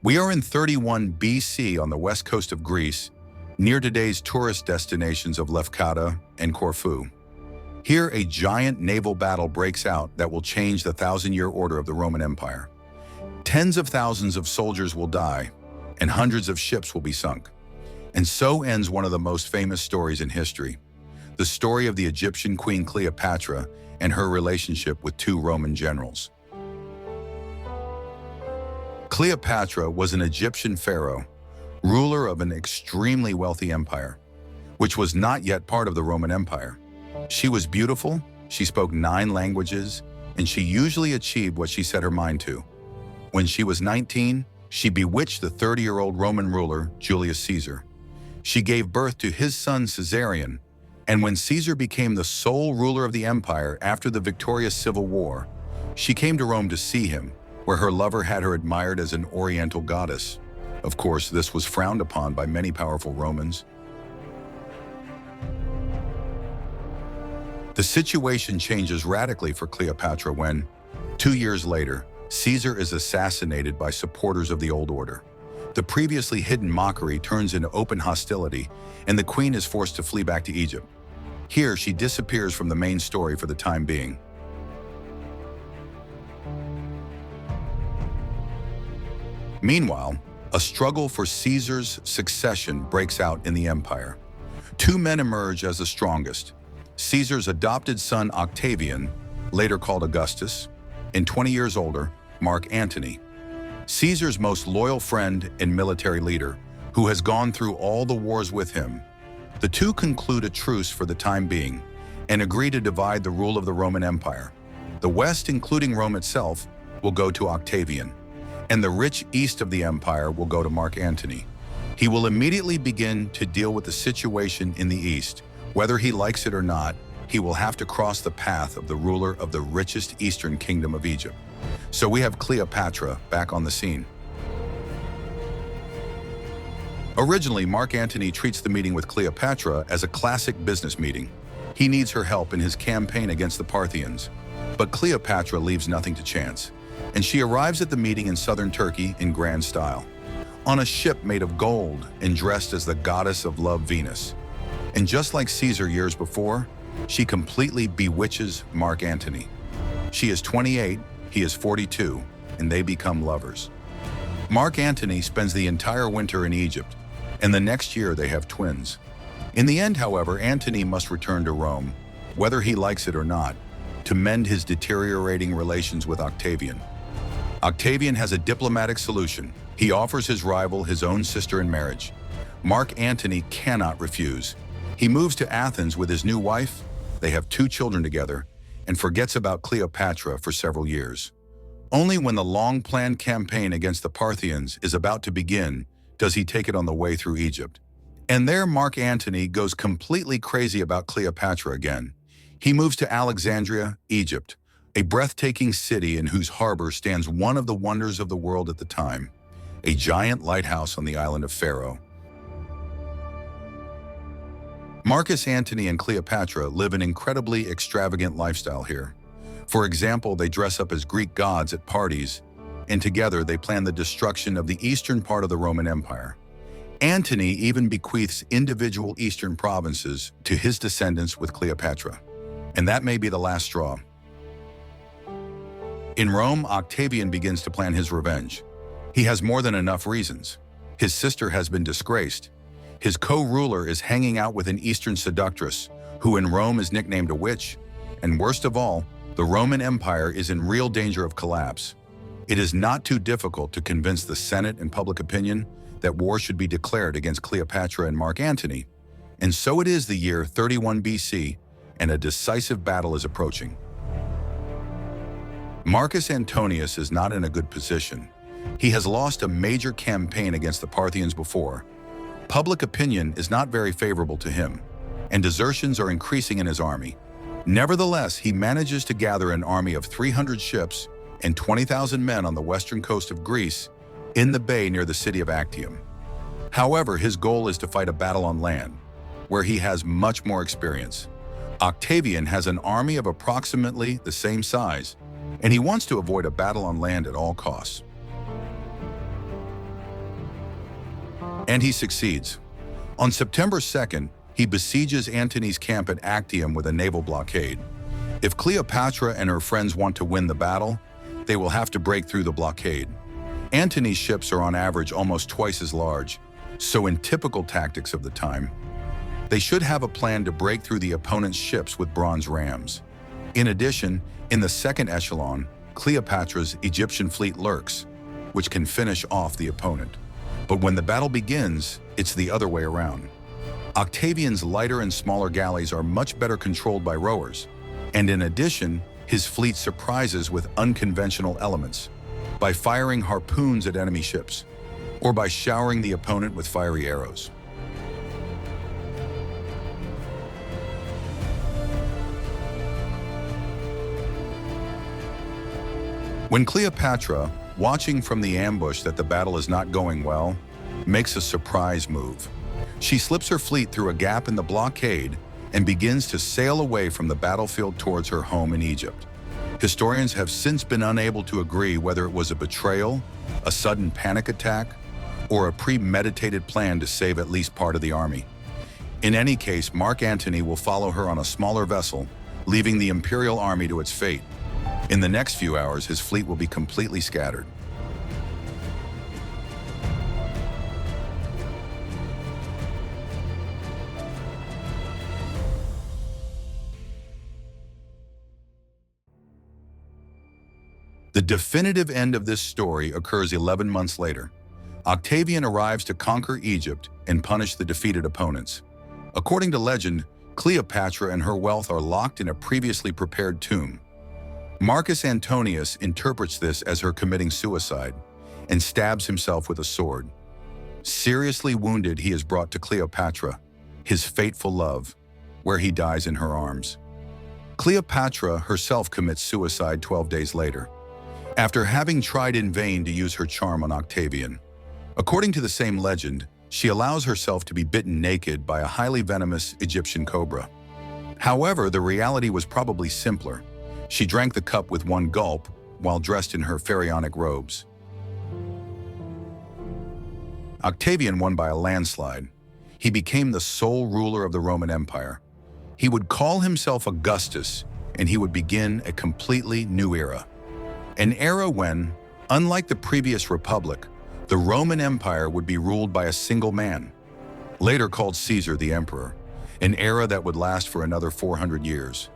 We are in 31 BC on the west coast of Greece, near today's tourist destinations of Lefkada and Corfu. Here, a giant naval battle breaks out that will change the thousand-year order of the Roman Empire. Tens of thousands of soldiers will die, and hundreds of ships will be sunk. And so ends one of the most famous stories in history, the story of the Egyptian queen Cleopatra and her relationship with two Roman generals. Cleopatra was an Egyptian pharaoh, ruler of an extremely wealthy empire, which was not yet part of the Roman Empire. She was beautiful, she spoke 9 languages, and she usually achieved what she set her mind to. When she was 19, she bewitched the 30-year-old Roman ruler, Julius Caesar. She gave birth to his son Caesarion, and when Caesar became the sole ruler of the empire after the victorious civil war, she came to Rome to see him, where her lover had her admired as an oriental goddess. Of course, this was frowned upon by many powerful Romans. The situation changes radically for Cleopatra when, 2 years later, Caesar is assassinated by supporters of the old order. The previously hidden mockery turns into open hostility, and the queen is forced to flee back to Egypt. Here, she disappears from the main story for the time being. Meanwhile, a struggle for Caesar's succession breaks out in the empire. 2 men emerge as the strongest: Caesar's adopted son Octavian, later called Augustus, and 20 years older, Mark Antony, Caesar's most loyal friend and military leader, who has gone through all the wars with him. The two conclude a truce for the time being and agree to divide the rule of the Roman Empire. The West, including Rome itself, will go to Octavian, and the rich east of the empire will go to Mark Antony. He will immediately begin to deal with the situation in the east. Whether he likes it or not, he will have to cross the path of the ruler of the richest eastern kingdom of Egypt. So we have Cleopatra back on the scene. Originally, Mark Antony treats the meeting with Cleopatra as a classic business meeting. He needs her help in his campaign against the Parthians. But Cleopatra leaves nothing to chance, and she arrives at the meeting in southern Turkey in grand style, on a ship made of gold and dressed as the goddess of love, Venus. And just like Caesar years before, she completely bewitches Mark Antony. She is 28, he is 42, and they become lovers. Mark Antony spends the entire winter in Egypt, and the next year they have twins. In the end, however, Antony must return to Rome, whether he likes it or not, to mend his deteriorating relations with Octavian. Octavian has a diplomatic solution. He offers his rival his own sister in marriage. Mark Antony cannot refuse. He moves to Athens with his new wife, they have 2 children together, and forgets about Cleopatra for several years. Only when the long-planned campaign against the Parthians is about to begin does he take it on the way through Egypt. And there Mark Antony goes completely crazy about Cleopatra again. He moves to Alexandria, Egypt, a breathtaking city in whose harbor stands one of the wonders of the world at the time, a giant lighthouse on the island of Pharaoh. Marcus Antony and Cleopatra live an incredibly extravagant lifestyle here. For example, they dress up as Greek gods at parties, and together they plan the destruction of the eastern part of the Roman Empire. Antony even bequeaths individual eastern provinces to his descendants with Cleopatra, and that may be the last straw. In Rome, Octavian begins to plan his revenge. He has more than enough reasons. His sister has been disgraced. His co-ruler is hanging out with an Eastern seductress, who in Rome is nicknamed a witch. And worst of all, the Roman Empire is in real danger of collapse. It is not too difficult to convince the Senate and public opinion that war should be declared against Cleopatra and Mark Antony. And so it is the year 31 BC, and a decisive battle is approaching. Marcus Antonius is not in a good position. He has lost a major campaign against the Parthians before. Public opinion is not very favorable to him, and desertions are increasing in his army. Nevertheless, he manages to gather an army of 300 ships and 20,000 men on the western coast of Greece in the bay near the city of Actium. However, his goal is to fight a battle on land, where he has much more experience. Octavian has an army of approximately the same size, and he wants to avoid a battle on land at all costs. And he succeeds. On September 2nd, he besieges Antony's camp at Actium with a naval blockade. If Cleopatra and her friends want to win the battle, they will have to break through the blockade. Antony's ships are on average almost twice as large, so in typical tactics of the time, they should have a plan to break through the opponent's ships with bronze rams. In addition, in the second echelon, Cleopatra's Egyptian fleet lurks, which can finish off the opponent. But when the battle begins, it's the other way around. Octavian's lighter and smaller galleys are much better controlled by rowers, and in addition, his fleet surprises with unconventional elements, by firing harpoons at enemy ships, or by showering the opponent with fiery arrows. When Cleopatra, watching from the ambush that the battle is not going well, makes a surprise move. She slips her fleet through a gap in the blockade and begins to sail away from the battlefield towards her home in Egypt. Historians have since been unable to agree whether it was a betrayal, a sudden panic attack, or a premeditated plan to save at least part of the army. In any case, Mark Antony will follow her on a smaller vessel, leaving the imperial army to its fate. In the next few hours, his fleet will be completely scattered. The definitive end of this story occurs 11 months later. Octavian arrives to conquer Egypt and punish the defeated opponents. According to legend, Cleopatra and her wealth are locked in a previously prepared tomb. Marcus Antonius interprets this as her committing suicide and stabs himself with a sword. Seriously wounded, he is brought to Cleopatra, his fateful love, where he dies in her arms. Cleopatra herself commits suicide 12 days later, after having tried in vain to use her charm on Octavian. According to the same legend, she allows herself to be bitten naked by a highly venomous Egyptian cobra. However, the reality was probably simpler. She drank the cup with one gulp while dressed in her pharaonic robes. Octavian won by a landslide. He became the sole ruler of the Roman Empire. He would call himself Augustus, and he would begin a completely new era. An era when, unlike the previous republic, the Roman Empire would be ruled by a single man, later called Caesar the Emperor, an era that would last for another 400 years.